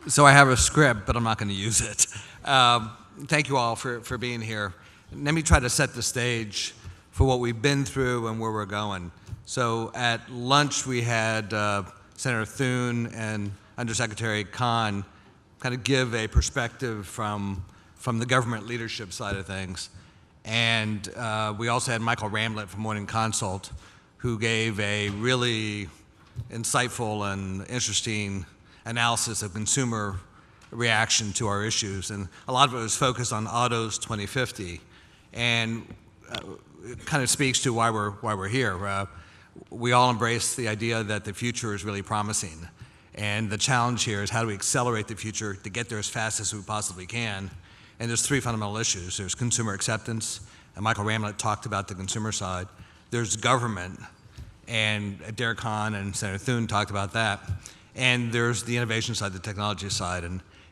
So I have a script, but I'm not going to use it. Thank you all for being here. Let me try to set the stage for what we've been through and where we're going. So at lunch we had Senator Thune and Undersecretary Khan kind of give a perspective from the government leadership side of things. And we also had Michael Ramlett from Morning Consult, who gave a really insightful and interesting analysis of consumer reaction to our issues. And a lot of it was focused on Autos 2050. And it kind of speaks to why we're here. We all embrace the idea that the future is really promising. And the challenge here is how do we accelerate the future to get there as fast as we possibly can. And there's three fundamental issues. There's consumer acceptance, and Michael Ramlett talked about the consumer side. There's government, and Derek Hahn and Senator Thune talked about that. And there's the innovation side, the technology side.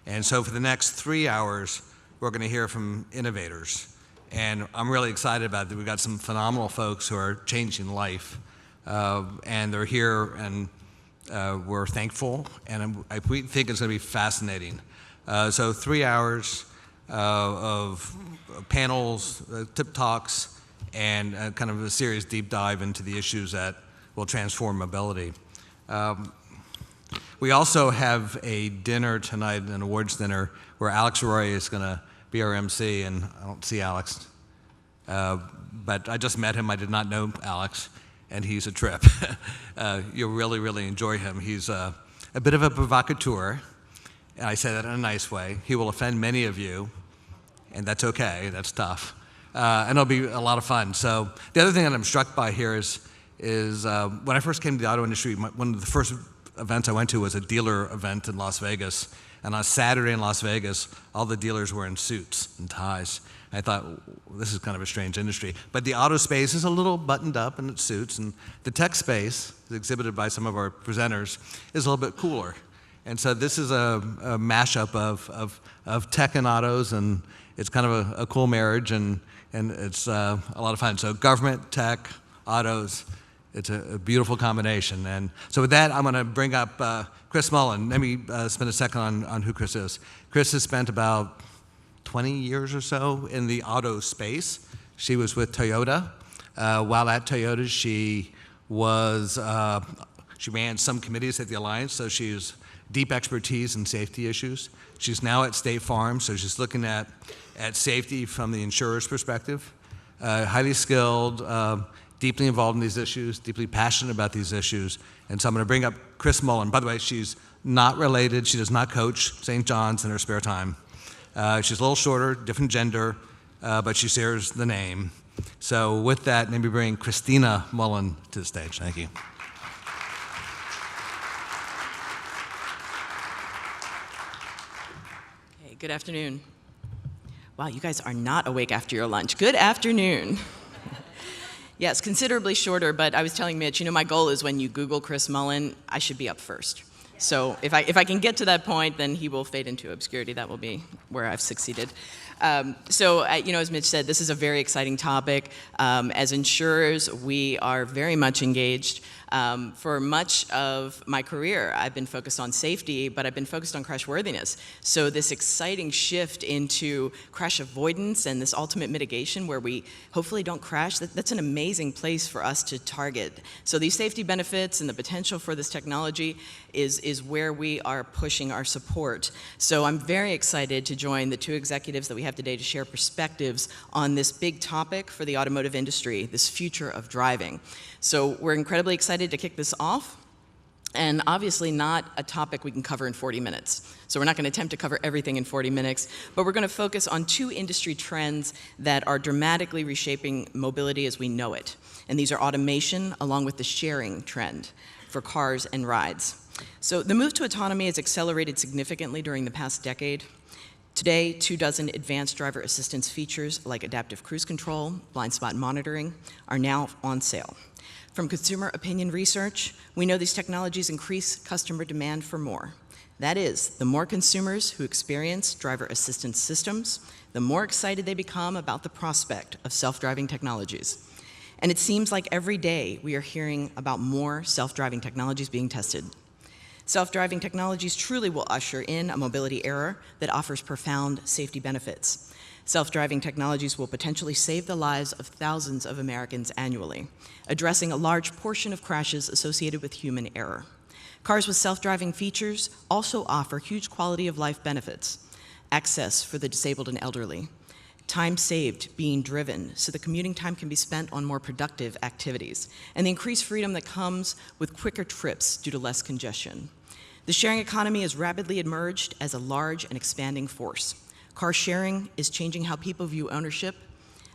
And so for the next 3 hours, we're going to hear from innovators. And I'm really excited about that. We've got some phenomenal folks who are changing life. And they're here, and we're thankful. And we think it's going to be fascinating. So 3 hours of panels, tip talks, and kind of a serious deep dive into the issues that will transform mobility. We also have a dinner tonight, an awards dinner, where Alex Roy is going to be our MC, and I don't see Alex. But I just met him. I did not know Alex, and he's a trip. You'll really, really enjoy him. He's a bit of a provocateur, and I say that in a nice way. He will offend many of you, and that's okay. That's tough. And it'll be a lot of fun. So the other thing that I'm struck by here is when I first came to the auto industry, one of the first events I went to was a dealer event in Las Vegas. And on Saturday in Las Vegas, all the dealers were in suits and ties. I thought, well, this is kind of a strange industry. But the auto space is a little buttoned up in its suits, and the tech space, as exhibited by some of our presenters, is a little bit cooler. And so this is a mashup of tech and autos, and it's kind of a cool marriage, and it's a lot of fun. So government, tech, autos, it's a beautiful combination. And so with that, I'm going to bring up Chris Mullen. Let me spend a second on who Chris is. Chris has spent about 20 years or so in the auto space. She was with Toyota. While at Toyota, she ran some committees at the Alliance, so she's deep expertise in safety issues. She's now at State Farm, so she's looking at safety from the insurer's perspective. Highly skilled, deeply involved in these issues, deeply passionate about these issues. And so I'm going to bring up Chris Mullen. By the way, she's not related. She does not coach St. John's in her spare time. She's a little shorter, different gender, but she shares the name. So with that, let me bring Christina Mullen to the stage. Thank you. Okay, good afternoon. Wow, you guys are not awake after your lunch. Good afternoon. Yes, considerably shorter, but I was telling Mitch, my goal is when you Google Chris Mullen, I should be up first. So if I can get to that point, then he will fade into obscurity. That will be where I've succeeded. As Mitch said, this is a very exciting topic. As insurers, we are very much engaged. For much of my career, I've been focused on safety, but I've been focused on crash worthiness. So this exciting shift into crash avoidance and this ultimate mitigation where we hopefully don't crash, that's an amazing place for us to target. So these safety benefits and the potential for this technology is where we are pushing our support. So I'm very excited to join the two executives that we have today to share perspectives on this big topic for the automotive industry, this future of driving. So we're incredibly excited to kick this off, and obviously not a topic we can cover in 40 minutes. So we're not going to attempt to cover everything in 40 minutes, but we're going to focus on two industry trends that are dramatically reshaping mobility as we know it. And these are automation along with the sharing trend for cars and rides. So the move to autonomy has accelerated significantly during the past decade. Today, 24 advanced driver assistance features like adaptive cruise control, blind spot monitoring are now on sale. From consumer opinion research, we know these technologies increase customer demand for more. That is, the more consumers who experience driver assistance systems, the more excited they become about the prospect of self-driving technologies. And it seems like every day we are hearing about more self-driving technologies being tested. Self-driving technologies truly will usher in a mobility era that offers profound safety benefits. Self-driving technologies will potentially save the lives of thousands of Americans annually, addressing a large portion of crashes associated with human error. Cars with self-driving features also offer huge quality of life benefits: access for the disabled and elderly, time saved being driven so the commuting time can be spent on more productive activities, and the increased freedom that comes with quicker trips due to less congestion. The sharing economy has rapidly emerged as a large and expanding force. Car sharing is changing how people view ownership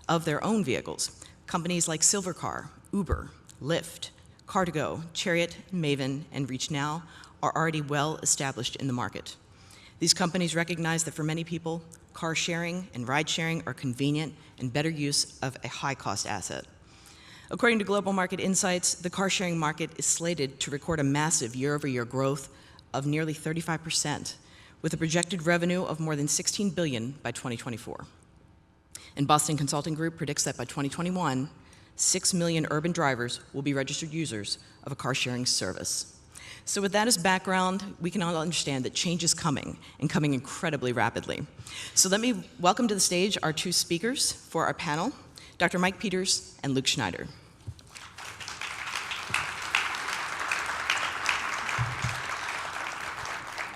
of their own vehicles. Companies like Silvercar, Uber, Lyft, Car2Go, Chariot, Maven, and ReachNow are already well established in the market. These companies recognize that for many people, car sharing and ride sharing are convenient and better use of a high-cost asset. According to Global Market Insights, the car sharing market is slated to record a massive year-over-year growth of nearly 35%, with a projected revenue of more than $16 billion by 2024. And Boston Consulting Group predicts that by 2021, 6 million urban drivers will be registered users of a car-sharing service. So with that as background, we can all understand that change is coming, and coming incredibly rapidly. So let me welcome to the stage our two speakers for our panel, Dr. Mike Peters and Luke Schneider.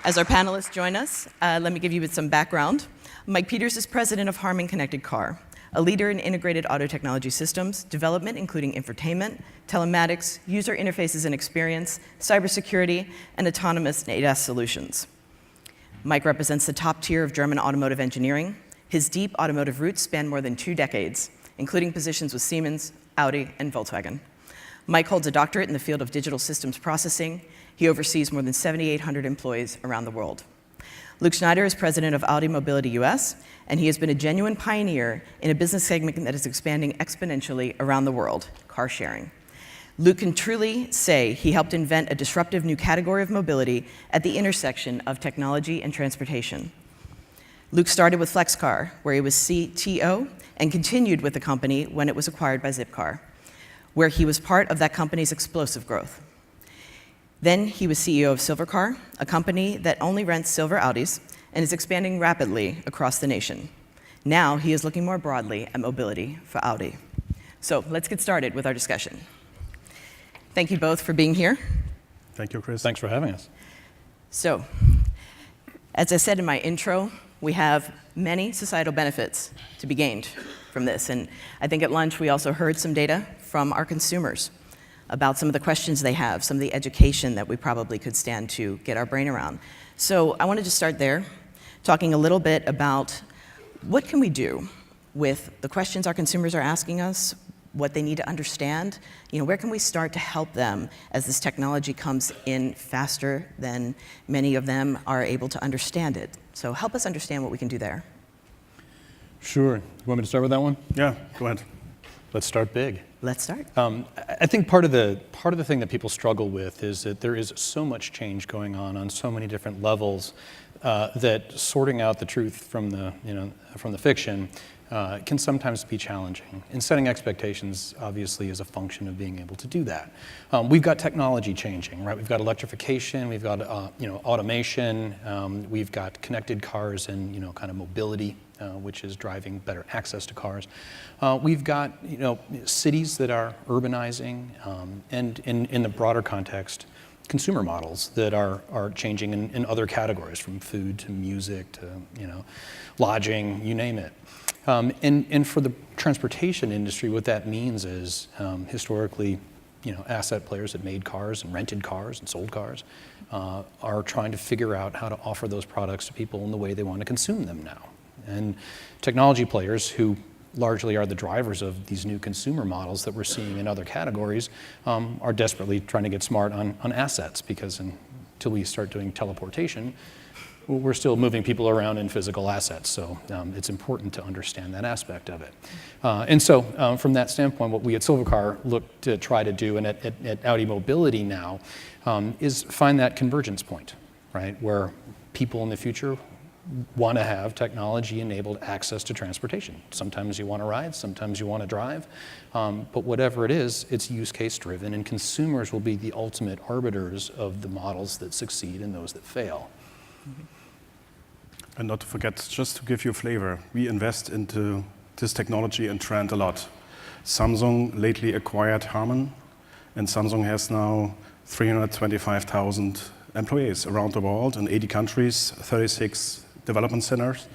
As our panelists join us, let me give you some background. Mike Peters is president of Harman Connected Car, a leader in integrated auto technology systems, development including infotainment, telematics, user interfaces and experience, cybersecurity, and autonomous ADAS solutions. Mike represents the top tier of German automotive engineering. His deep automotive roots span more than 2 decades, including positions with Siemens, Audi, and Volkswagen. Mike holds a doctorate in the field of digital systems processing. He oversees more than 7,800 employees around the world. Luke Schneider is president of Audi Mobility US, and he has been a genuine pioneer in a business segment that is expanding exponentially around the world, car sharing. Luke can truly say he helped invent a disruptive new category of mobility at the intersection of technology and transportation. Luke started with Flexcar, where he was CTO, and continued with the company when it was acquired by Zipcar, where he was part of that company's explosive growth. Then he was CEO of Silvercar, a company that only rents silver Audis and is expanding rapidly across the nation. Now he is looking more broadly at mobility for Audi. So let's get started with our discussion. Thank you both for being here. Thank you, Chris. Thanks for having us. So, as I said in my intro, we have many societal benefits to be gained from this. And I think at lunch we also heard some data from our consumers about some of the questions they have, some of the education that we probably could stand to get our brain around. So I wanted to start there, talking a little bit about what can we do with the questions our consumers are asking us, what they need to understand. Where can we start to help them as this technology comes in faster than many of them are able to understand it? So help us understand what we can do there. Sure. You want me to start with that one? Yeah, go ahead. Let's start big. Let's start. I think part of the thing that people struggle with is that there is so much change going on so many different levels that sorting out the truth from the fiction can sometimes be challenging. And setting expectations, obviously, is a function of being able to do that. We've got technology changing, right? We've got electrification, we've got automation, we've got connected cars and kind of mobility, which is driving better access to cars. We've got cities that are urbanizing, and in the broader context, consumer models that are changing in other categories, from food to music to lodging, you name it. And for the transportation industry, what that means is historically, asset players that made cars and rented cars and sold cars are trying to figure out how to offer those products to people in the way they want to consume them now. And technology players, who largely are the drivers of these new consumer models that we're seeing in other categories, are desperately trying to get smart on assets, because until we start doing teleportation, we're still moving people around in physical assets. So it's important to understand that aspect of it. And so from that standpoint, what we at Silvercar look to try to do, and at Audi Mobility now, is find that convergence point, right, where people in the future want to have technology-enabled access to transportation. Sometimes you want to ride, sometimes you want to drive, but whatever it is, it's use case driven, and consumers will be the ultimate arbiters of the models that succeed and those that fail. And not to forget, just to give you a flavor, we invest into this technology and trend a lot. Samsung lately acquired Harman, and Samsung has now 325,000 employees around the world in 80 countries, 36 development centers.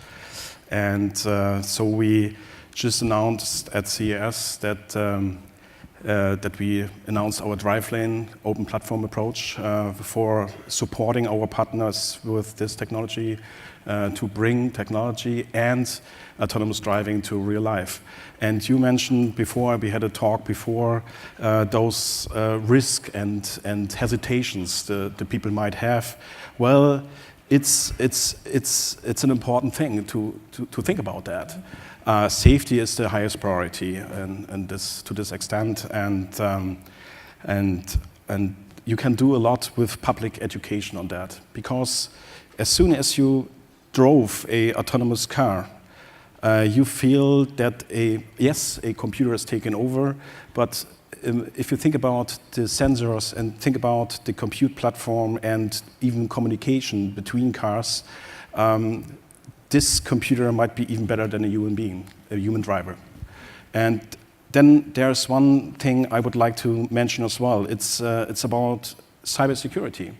And so we just announced at CES that we announced our drive lane open platform approach for supporting our partners with this technology to bring technology and autonomous driving to real life. And you mentioned before, we had a talk before, those risks and hesitations the people might have. Well, it's an important thing to think about that. Safety is the highest priority, and this to this extent, and you can do a lot with public education on that, because as soon as you drove a autonomous car, you feel that a computer has taken over, but if you think about the sensors and think about the compute platform and even communication between cars, this computer might be even better than a human being, a human driver. And then there's one thing I would like to mention as well. It's about cybersecurity.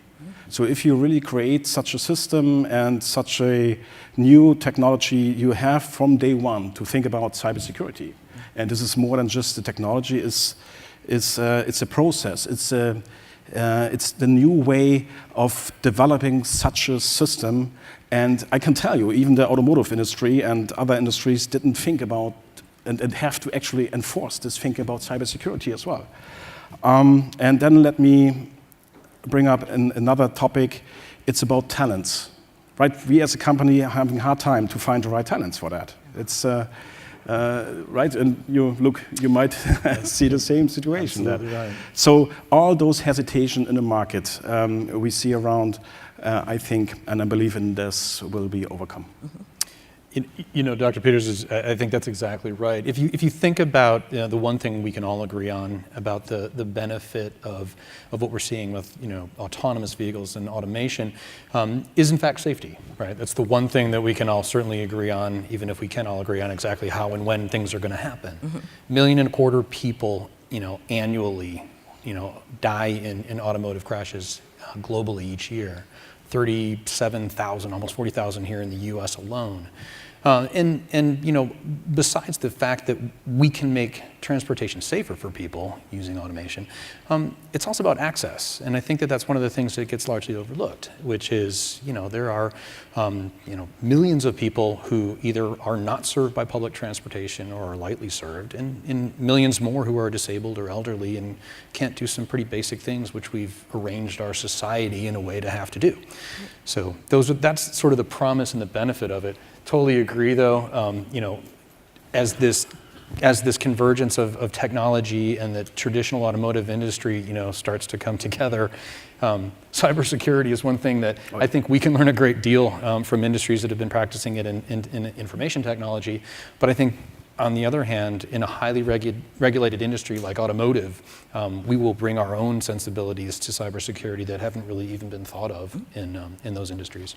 So if you really create such a system and such a new technology, you have from day one to think about cybersecurity. And this is more than just the technology. It's a process. It's the new way of developing such a system. And I can tell you, even the automotive industry and other industries didn't think about and have to actually enforce this thinking about cybersecurity as well. And then let me bring up another topic. It's about talents, right? We as a company are having a hard time to find the right talents for that. It's right, and you might see the same situation. Absolutely right. So all those hesitation in the market we see around, I think, and I believe in this, will be overcome. Mm-hmm. You know, Dr. Peters, I think that's exactly right. If you think about the one thing we can all agree on about the benefit of what we're seeing with autonomous vehicles and automation is in fact safety, right? That's the one thing that we can all certainly agree on, even if we can all agree on exactly how and when things are going to happen. Mm-hmm. 1.25 million people, annually, die in automotive crashes globally each year. 37,000, almost 40,000 here in the U.S. alone. And besides the fact that we can make transportation safer for people using automation, it's also about access. And I think that that's one of the things that gets largely overlooked, which is, there are, millions of people who either are not served by public transportation or are lightly served, and millions more who are disabled or elderly and can't do some pretty basic things which we've arranged our society in a way to have to do. So that's sort of the promise and the benefit of it. Totally agree, though. As this convergence of technology and the traditional automotive industry, starts to come together, cybersecurity is one thing that I think we can learn a great deal from industries that have been practicing it in information technology. But I think, on the other hand, in a highly regulated industry like automotive, we will bring our own sensibilities to cybersecurity that haven't really even been thought of in those industries.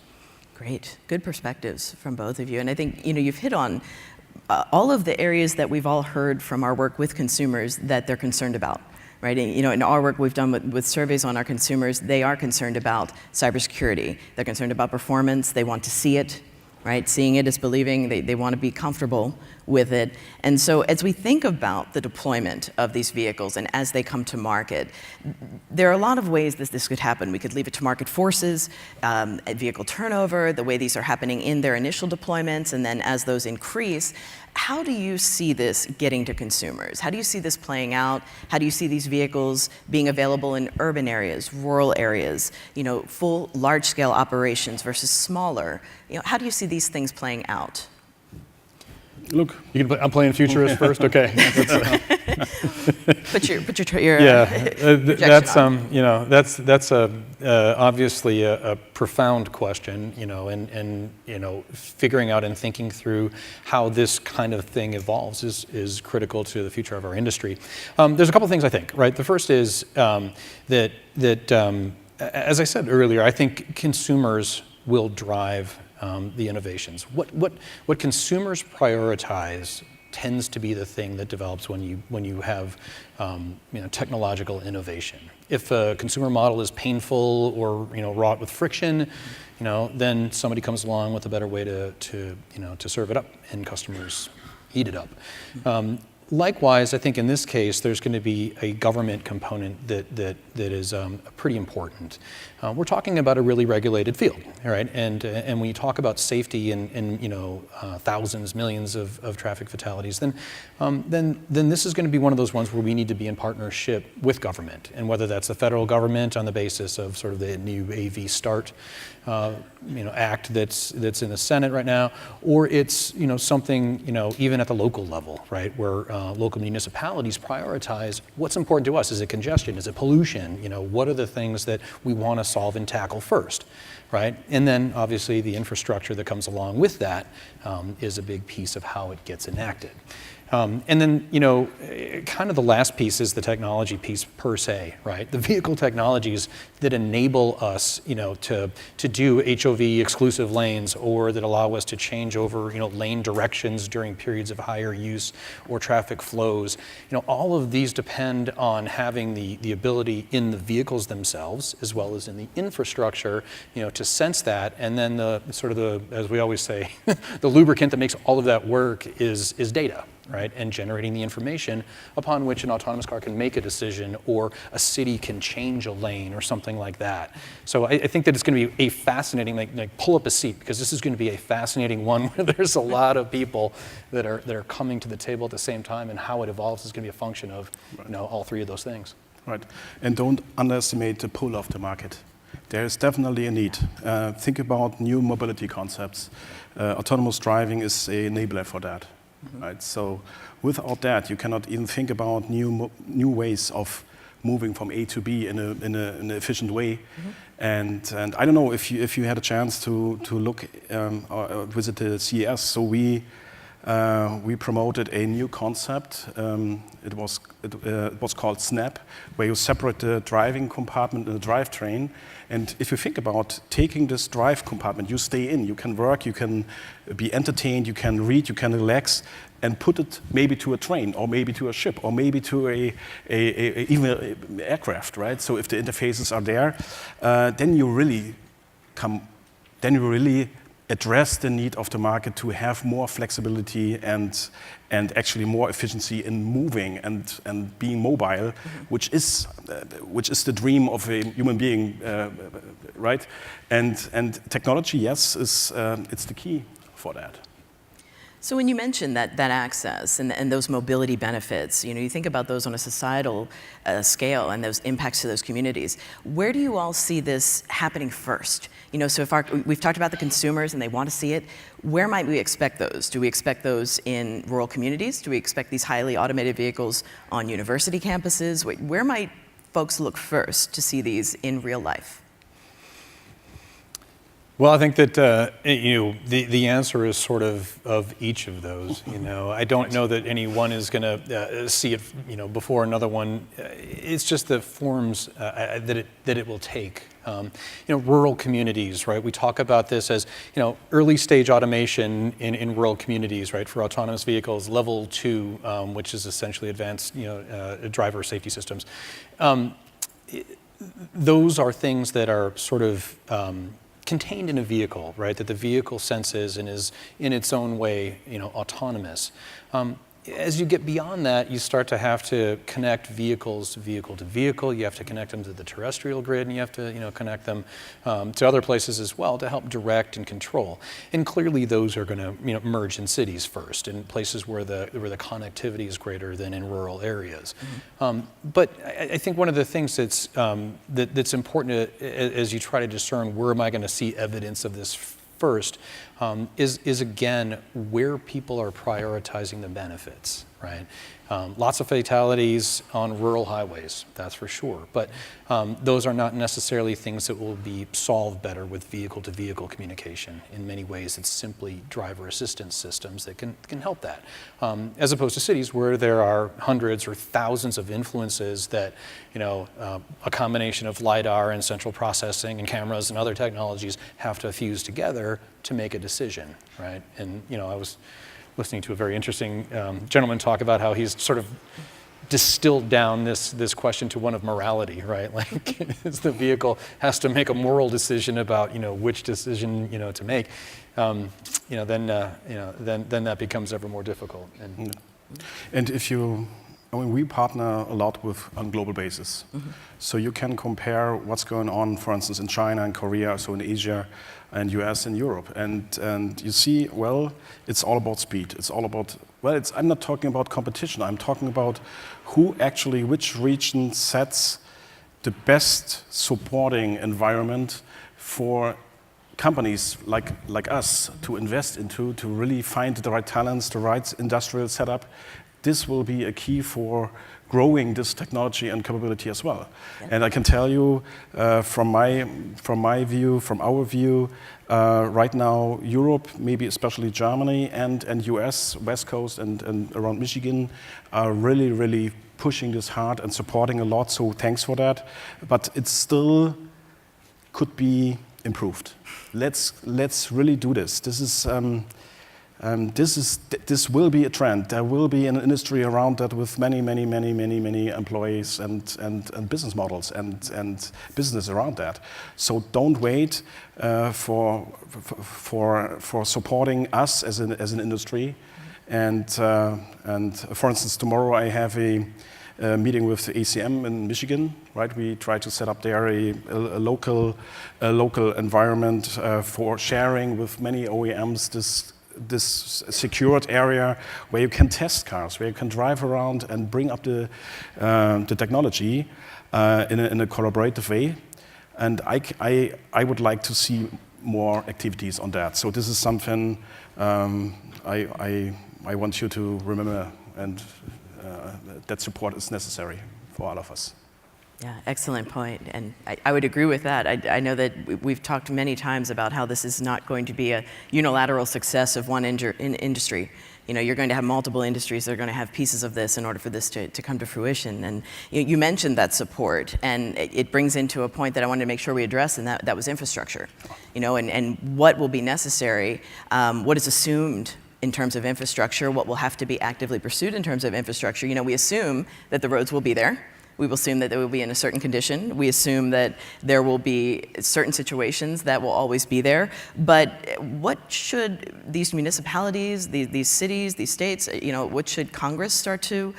Great, good perspectives from both of you. And I think, you've hit on all of the areas that we've all heard from our work with consumers that they're concerned about, right? And, in our work we've done with surveys on our consumers, they are concerned about cybersecurity. They're concerned about performance. They want to see it, right? Seeing it is believing. They want to be comfortable with it. And so as we think about the deployment of these vehicles and as they come to market, there are a lot of ways that this could happen. We could leave it to market forces, vehicle turnover, the way these are happening in their initial deployments, and then as those increase. How do you see this getting to consumers? How do you see this playing out? How do you see these vehicles being available in urban areas, rural areas, full large-scale operations versus smaller? How do you see these things playing out? Look, I'm playing futurist first? Okay. Put your that's you know that's obviously a profound question, you know, and you know, figuring out and thinking through how this kind of thing evolves is critical to the future of our industry. There's a couple things I think, right? The first is that as I said earlier, I think consumers will drive the innovations. What consumers prioritize tends to be the thing that develops when you have you know, technological innovation. If a consumer model is painful or, you know, wrought with friction, you know, then somebody comes along with a better way to you know, to serve it up, and customers eat it up. Likewise, I think in this case, there's going to be a government component that is pretty important. We're talking about a really regulated field, all right? And when you talk about safety and you know, thousands, millions of traffic fatalities, then this is going to be one of those ones where we need to be in partnership with government, and whether that's the federal government on the basis of sort of the new AV START you know, act that's in the Senate right now, or it's, you know, something, you know, even at the local level, right, where local municipalities prioritize what's important to us. Is it congestion? Is it pollution? You know, what are the things that we want to solve and tackle first, right? And then obviously the infrastructure that comes along with that is a big piece of how it gets enacted. And then, you know, kind of the last piece is the technology piece per se, right? The vehicle technologies that enable us, you know, to do HOV exclusive lanes, or that allow us to change over, you know, lane directions during periods of higher use or traffic flows. You know, all of these depend on having the ability in the vehicles themselves, as well as in the infrastructure, you know, to sense that. And then the sort of the, as we always say, the lubricant that makes all of that work is data, right? And generating the information upon which an autonomous car can make a decision, or a city can change a lane or something like that. So I think that it's going to be a fascinating, like pull up a seat, because this is going to be a fascinating one where there's a lot of people that are coming to the table at the same time, and how it evolves is going to be a function of, you know, all three of those things. Right, and don't underestimate the pull of the market. There is definitely a need. Think about new mobility concepts. Autonomous driving is an enabler for that. Right? So without that, you cannot even think about new ways of moving from A to B in an efficient way. And I don't know if you had a chance to look or visit the CES. So we promoted a new concept. It was called Snap, where you separate the driving compartment and the drivetrain. And if you think about taking this drive compartment, you stay in, you can work, you can be entertained, you can read, you can relax, and put it maybe to a train, or maybe to a ship, or maybe to even an aircraft, right? So if the interfaces are there, then you really address the need of the market to have more flexibility and actually more efficiency in moving and being mobile, which is the dream of a human being, right? And technology, yes, it's the key for that. So when you mention that access and those mobility benefits, you know, you think about those on a societal scale and those impacts to those communities. Where do you all see this happening first? You know, so if we've talked about the consumers and they want to see it, where might we expect those? Do we expect those in rural communities? Do we expect these highly automated vehicles on university campuses? Where might folks look first to see these in real life? Well, I think that you know, the answer is sort of each of those. You know, I don't know that any one is going to see it, you know, before another one. It's just the forms that it will take. You know, rural communities, right? We talk about this as, you know, early stage automation in rural communities, right? For autonomous vehicles, level 2, which is essentially advanced, you know, driver safety systems. Those are things that are sort of contained in a vehicle, right? That the vehicle senses and is in its own way, you know, autonomous. As you get beyond that, you start to have to connect vehicles vehicle to vehicle. You have to connect them to the terrestrial grid, and you have to, you know, connect them to other places as well to help direct and control. And clearly, those are going to, you know, merge in cities first, in places where the connectivity is greater than in rural areas. But I think one of the things that's important as you try to discern where am I going to see evidence of this first, is again where people are prioritizing the benefits, right? Lots of fatalities on rural highways, that's for sure. But those are not necessarily things that will be solved better with vehicle-to-vehicle communication. In many ways, it's simply driver assistance systems that can help that. As opposed to cities where there are hundreds or thousands of influences that, a combination of LiDAR and central processing and cameras and other technologies have to fuse together to make a decision, right? And, I was listening to a very interesting gentleman talk about how he's sort of distilled down this question to one of morality, right? Like, as the vehicle has to make a moral decision about which decision to make, then that becomes ever more difficult. And we partner a lot on global basis. Mm-hmm. So you can compare what's going on, for instance, in China and Korea, so in Asia, and US and Europe. And you see, it's all about speed. It's all about, I'm not talking about competition. I'm talking about which region sets the best supporting environment for companies like us to invest into, to really find the right talents, the right industrial setup. This will be a key for growing this technology and capability as well. Yeah. And I can tell you, from my view, from our view, right now, Europe, maybe especially Germany and US, West Coast and around Michigan, are really, really pushing this hard and supporting a lot. So thanks for that. But it still could be improved. Let's really do this. This will be a trend. There will be an industry around that with many employees and business models and business around that. So don't wait for supporting us as an industry. And for instance, tomorrow I have a meeting with the ACM in Michigan. Right, we try to set up there a local environment for sharing with many OEMs this secured area where you can test cars, where you can drive around and bring up the technology in a collaborative way. And I would like to see more activities on that. So this is something I want you to remember, and that support is necessary for all of us. Yeah, excellent point. And I would agree with that. I know that we've talked many times about how this is not going to be a unilateral success of one industry. You're going to have multiple industries that are going to have pieces of this in order for this to come to fruition. And you mentioned that support, and it brings into a point that I wanted to make sure we address, and that was infrastructure. And what will be necessary, what is assumed in terms of infrastructure, what will have to be actively pursued in terms of infrastructure. We assume that the roads will be there. We will assume that they will be in a certain condition. We assume that there will be certain situations that will always be there. But what should these municipalities, these cities, these states, what should Congress start to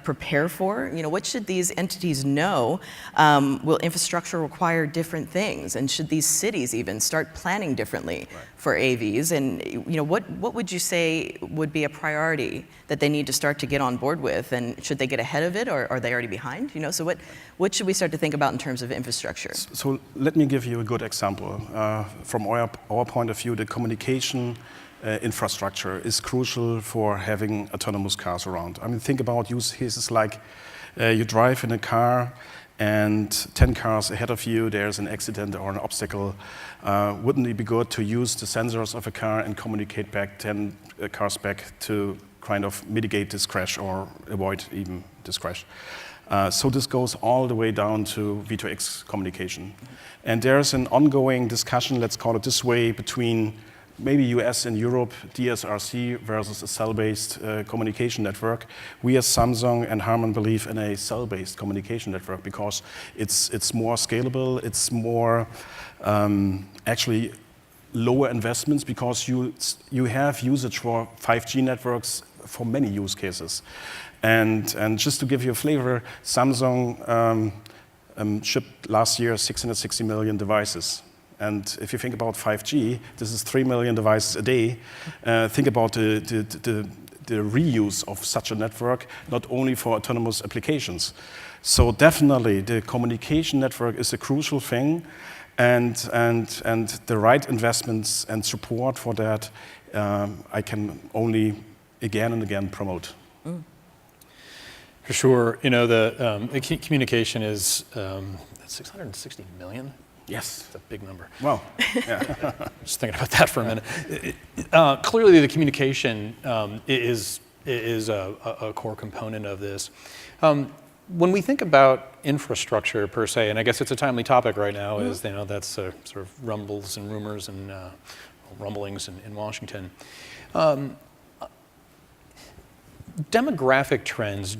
prepare for? What should these entities know? Will infrastructure require different things? And should these cities even start planning differently for AVs? And what would you say would be a priority that they need to start to get on board with? And should they get ahead of it, or are they already behind? So what should we start to think about in terms of infrastructure? So let me give you a good example. From our point of view, the communication infrastructure is crucial for having autonomous cars around. I mean, think about use cases like you drive in a car and 10 cars ahead of you, there's an accident or an obstacle. Wouldn't it be good to use the sensors of a car and communicate back 10 cars back to kind of mitigate this crash or avoid even this crash? So this goes all the way down to V2X communication. And there's an ongoing discussion, let's call it this way, between maybe US and Europe, DSRC versus a cell-based communication network. We as Samsung and Harman believe in a cell-based communication network because it's more scalable, it's more actually lower investments because you have usage for 5G networks for many use cases. And just to give you a flavor, Samsung shipped last year 660 million devices. And if you think about 5G, this is 3 million devices a day. Think about the reuse of such a network, not only for autonomous applications. So definitely, the communication network is a crucial thing. and the right investments and support for that, I can only again and again promote. For sure, you know, the communication is 660 million. Yes. It's a big number. Wow. Just thinking about that for a minute. Clearly, the communication is a core component of this. When we think about infrastructure per se, and I guess it's a timely topic right now, is you know that's sort of rumbles and rumors and rumblings in Washington. Demographic trends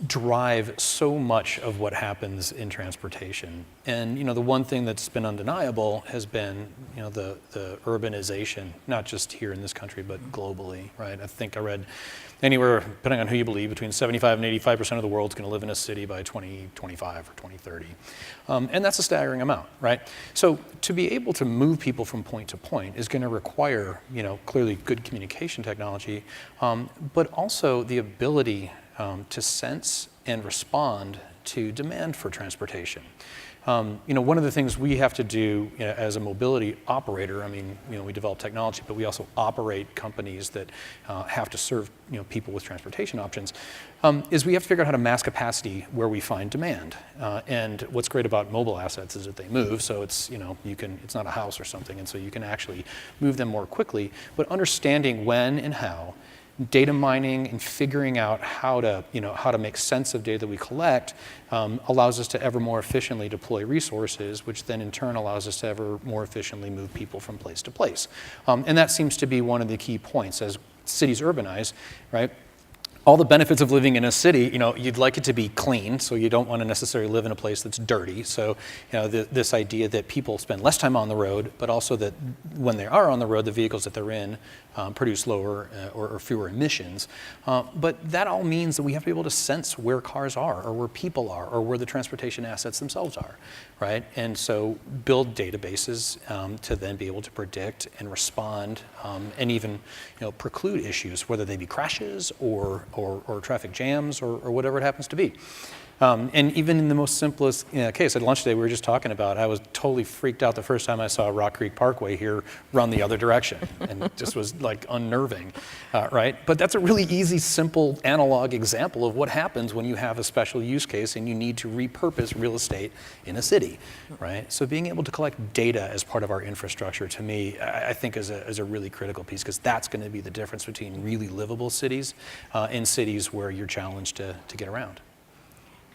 drive so much of what happens in transportation. And you know, the one thing that's been undeniable has been, you know, the urbanization, not just here in this country, but globally, right? I think I read anywhere, depending on who you believe, between 75 and 85% of the world's going to live in a city by 2025 or 2030. And that's a staggering amount, right? So to be able to move people from point to point is going to require, you know, clearly good communication technology, but also the ability to sense and respond to demand for transportation. You know, one of the things we have to do, you know, as a mobility operator, I mean, you know, we develop technology, but we also operate companies that have to serve, you know, people with transportation options, is we have to figure out how to mass capacity where we find demand. And what's great about mobile assets is that they move, so it's, you know, it's not a house or something, and so you can actually move them more quickly. But understanding when and how, data mining and figuring out how to make sense of data that we collect allows us to ever more efficiently deploy resources, which then in turn allows us to ever more efficiently move people from place to place. And that seems to be one of the key points as cities urbanize, right? All the benefits of living in a city, you know, you'd like it to be clean, so you don't want to necessarily live in a place that's dirty. So, you know, this idea that people spend less time on the road, but also that when they are on the road, the vehicles that they're in produce lower or fewer emissions. But that all means that we have to be able to sense where cars are, or where people are, or where the transportation assets themselves are, right? And so build databases to then be able to predict and respond and even, you know, preclude issues, whether they be crashes or traffic jams or whatever it happens to be. And even in the most simplest case, at lunch today we were just talking about, I was totally freaked out the first time I saw Rock Creek Parkway here run the other direction, and it just was like unnerving, right? But that's a really easy, simple analog example of what happens when you have a special use case and you need to repurpose real estate in a city, right? So being able to collect data as part of our infrastructure, to me, I think is a really critical piece, because that's going to be the difference between really livable cities and cities where you're challenged to get around.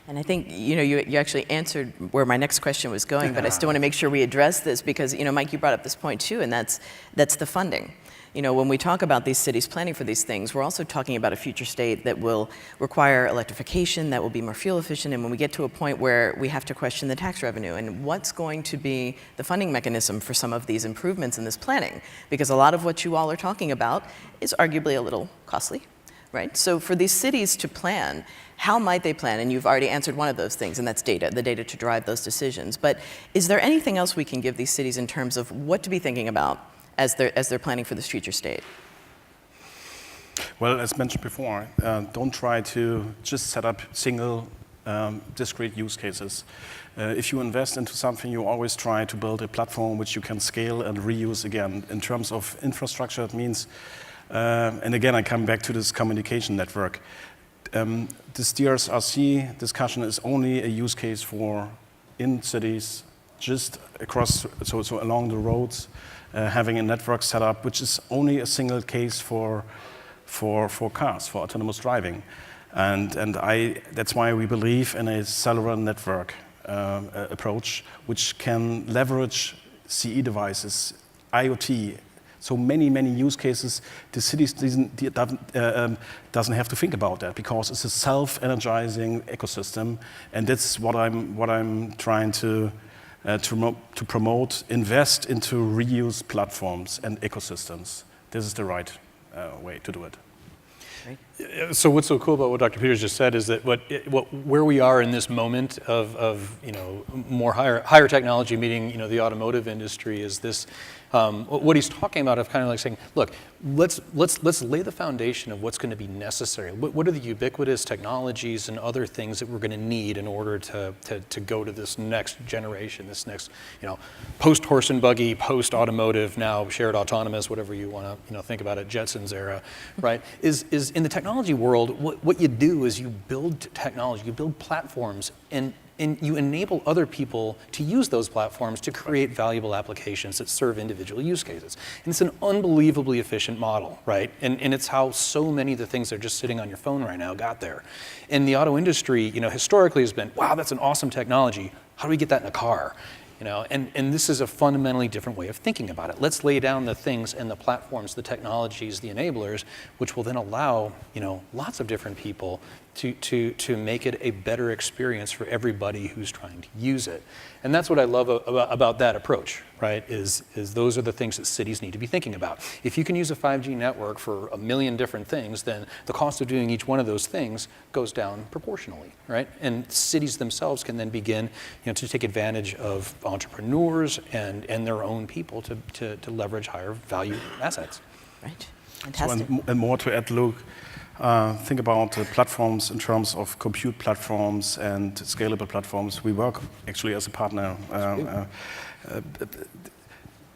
And I think, you know, you actually answered where my next question was going, but I still want to make sure we address this because, you know, Mike, you brought up this point too, and that's the funding. You know, when we talk about these cities planning for these things, we're also talking about a future state that will require electrification, that will be more fuel efficient, and when we get to a point where we have to question the tax revenue and what's going to be the funding mechanism for some of these improvements in this planning, because a lot of what you all are talking about is arguably a little costly. Right? So for these cities to plan, how might they plan? And you've already answered one of those things, and that's data, the data to drive those decisions. But is there anything else we can give these cities in terms of what to be thinking about as they're planning for this future state? Well, as mentioned before, don't try to just set up single discrete use cases. If you invest into something, you always try to build a platform which you can scale and reuse again. In terms of infrastructure, it means and again, I come back to this communication network. This DRSRC discussion is only a use case for in cities, just across, so along the roads, having a network set up, which is only a single case for cars, for autonomous driving. And that's why we believe in a cellular network approach, which can leverage CE devices, IoT, so many use cases. The cities doesn't have to think about that because it's a self-energizing ecosystem, and that's what I'm trying to promote. Invest into reuse platforms and ecosystems. This is the right way to do it. So what's so cool about what Dr. Peters just said is that where we are in this moment of more higher technology meeting the automotive industry is this what he's talking about of kind of like saying, look, let's lay the foundation of what's going to be necessary. What are the ubiquitous technologies and other things that we're going to need in order to go to this next generation, this next post horse and buggy, post automotive, now shared autonomous, whatever you want to think about it, Jetsons era, right? Is in the technology world, what you do is you build technology, you build platforms, and you enable other people to use those platforms to create valuable applications that serve individual use cases. And it's an unbelievably efficient model, right? And it's how so many of the things that are just sitting on your phone right now got there. And the auto industry, historically has been, wow, that's an awesome technology. How do we get that in a car? And this is a fundamentally different way of thinking about it. Let's lay down the things and the platforms, the technologies, the enablers, which will then allow, lots of different people to make it a better experience for everybody who's trying to use it. And that's what I love about that approach, right? Is those are the things that cities need to be thinking about. If you can use a 5G network for a million different things, then the cost of doing each one of those things goes down proportionally, right? And cities themselves can then begin, to take advantage of entrepreneurs and their own people to leverage higher value assets. Right. Fantastic. So, and more to add, Luke, think about the platforms in terms of compute platforms and scalable platforms. We work actually as a partner.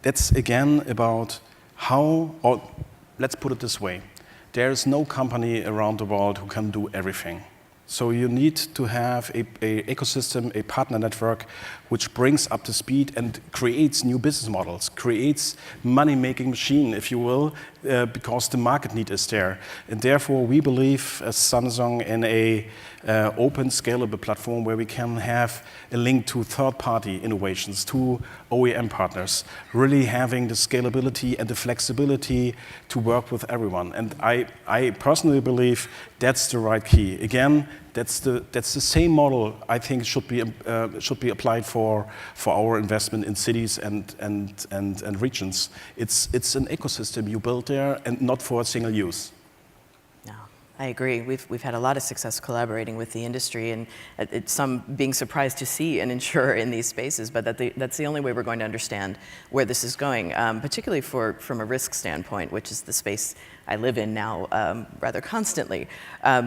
That's again about how, or let's put it this way, there is no company around the world who can do everything. So you need to have a ecosystem, a partner network, which brings up to speed and creates new business models, creates money-making machine, if you will, because the market need is there. And therefore, we believe as Samsung in a open, scalable platform where we can have a link to third-party innovations, to OEM partners, really having the scalability and the flexibility to work with everyone. And I personally believe that's the right key. Again, that's the same model I think should be applied for our investment in cities and regions. It's an ecosystem you build there, and not for a single use. No, I agree. We've had a lot of success collaborating with the industry, and some being surprised to see an insurer in these spaces. But that's the only way we're going to understand where this is going, particularly from a risk standpoint, which is the space I live in now rather constantly.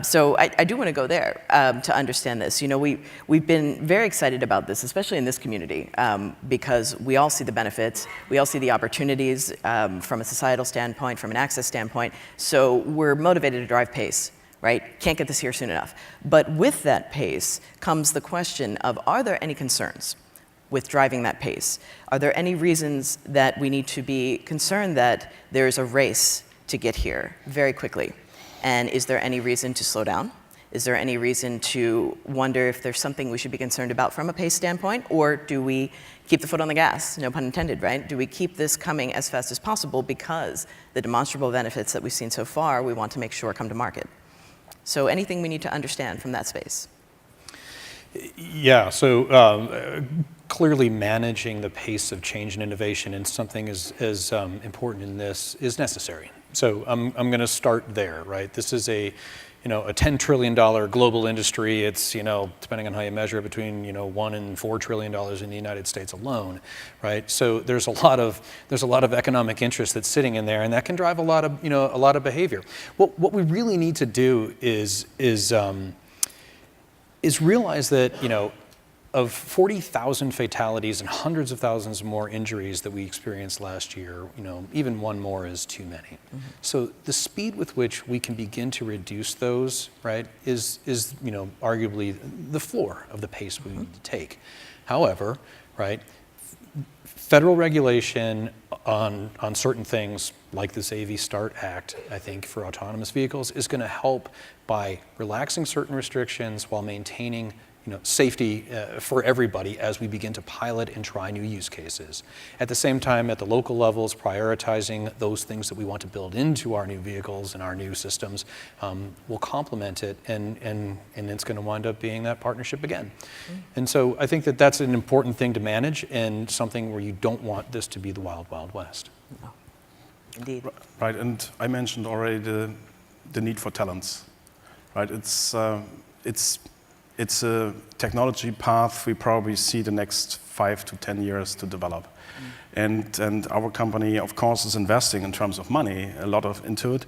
So I do want to go there to understand this. We've been very excited about this, especially in this community, because we all see the benefits, we all see the opportunities from a societal standpoint, from an access standpoint. So we're motivated to drive pace, right? Can't get this here soon enough. But with that pace comes the question of, are there any concerns with driving that pace? Are there any reasons that we need to be concerned that there's a race to get here very quickly? And is there any reason to slow down? Is there any reason to wonder if there's something we should be concerned about from a pace standpoint? Or do we keep the foot on the gas, no pun intended, right? Do we keep this coming as fast as possible because the demonstrable benefits that we've seen so far, we want to make sure come to market? So anything we need to understand from that space? Yeah, so clearly managing the pace of change and innovation in something as important in this is necessary. So I'm going to start there, right? This is a $10 trillion global industry. It's, depending on how you measure it, between, $1 and $4 trillion in the United States alone, right? So there's a lot of economic interest that's sitting in there, and that can drive a lot of behavior. What we really need to do is realize that, of 40,000 fatalities and hundreds of thousands more injuries that we experienced last year, even one more is too many. Mm-hmm. So the speed with which we can begin to reduce those, right, is arguably the floor of the pace we need to take. However, right, federal regulation on certain things like this AV START Act, I think, for autonomous vehicles is going to help by relaxing certain restrictions while maintaining safety for everybody as we begin to pilot and try new use cases. At the same time, at the local levels, prioritizing those things that we want to build into our new vehicles and our new systems will complement it, and it's going to wind up being that partnership again. Mm-hmm. And so I think that that's an important thing to manage, and something where you don't want this to be the wild, wild west. No. Indeed. Right, and I mentioned already the need for talents. right? It's a technology path we probably see the next 5 to 10 years to develop. And our company, of course, is investing in terms of money, a lot into it,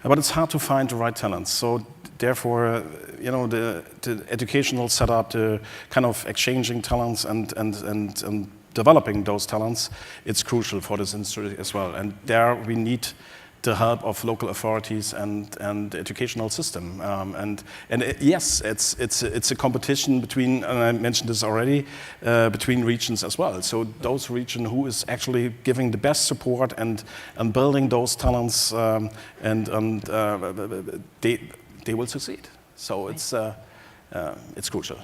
but it's hard to find the right talents. So therefore, the educational setup, the kind of exchanging talents and developing those talents, it's crucial for this industry as well. And there we need the help of local authorities and the educational system. Yes, it's a competition between, and I mentioned this already, between regions as well. So those regions who is actually giving the best support and building those talents, they will succeed. So it's crucial.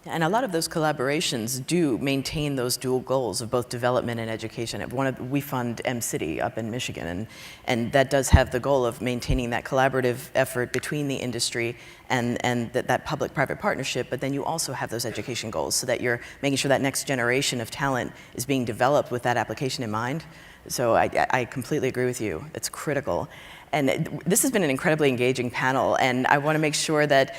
And a lot of those collaborations do maintain those dual goals of both development and education. We fund M-City up in Michigan, and that does have the goal of maintaining that collaborative effort between the industry and that public-private partnership, but then you also have those education goals so that you're making sure that next generation of talent is being developed with that application in mind. So I completely agree with you. It's critical. And this has been an incredibly engaging panel, and I want to make sure that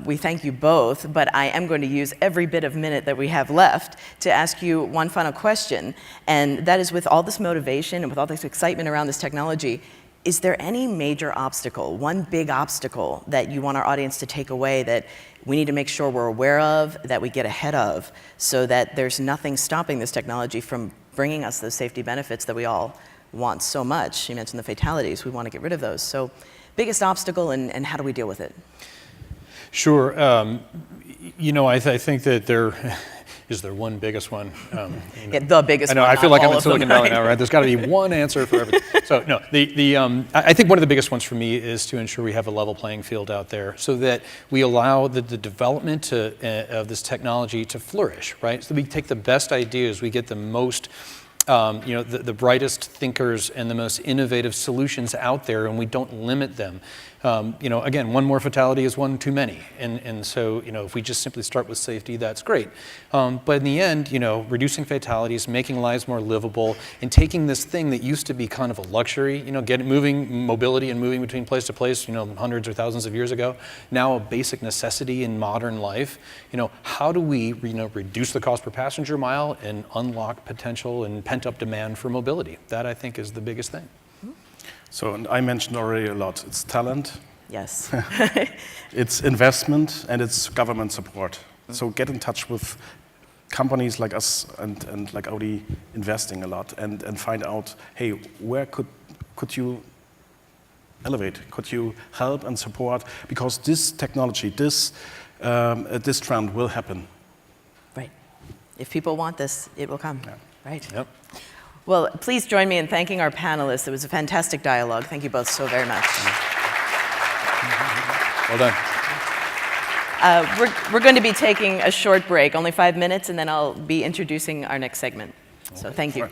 we thank you both, but I am going to use every bit of minute that we have left to ask you one final question, and that is, with all this motivation and with all this excitement around this technology, is there any major obstacle, one big obstacle that you want our audience to take away that we need to make sure we're aware of, that we get ahead of, so that there's nothing stopping this technology from bringing us those safety benefits that we all want so much? You mentioned the fatalities. We want to get rid of those. So biggest obstacle, and how do we deal with it? Sure. I think that there is there one biggest one. Yeah, the biggest I know. one. I feel like I'm in Silicon Silicon Valley now, right? There's got to be one answer for everything. So no, I think one of the biggest ones for me is to ensure we have a level playing field out there, so that we allow the development of this technology to flourish, right? So we take the best ideas, we get the most the brightest thinkers and the most innovative solutions out there, and we don't limit them. Again, one more fatality is one too many. And so, if we just simply start with safety, that's great. But in the end, reducing fatalities, making lives more livable, and taking this thing that used to be kind of a luxury, moving mobility and moving between place to place, hundreds or thousands of years ago, now a basic necessity in modern life. How do we, reduce the cost per passenger mile and unlock potential and pent-up demand for mobility? That, I think, is the biggest thing. So, and I mentioned already a lot. It's talent. Yes. It's investment, and it's government support. So get in touch with companies like us and like Audi investing a lot, and find out, hey, where could you elevate? Could you help and support? Because this technology, this trend will happen. Right. If people want this, it will come. Yeah. Right. Yep. Well, please join me in thanking our panelists. It was a fantastic dialogue. Thank you both so very much. Well done. We're going to be taking a short break, only 5 minutes, and then I'll be introducing our next segment. So thank you. Sure.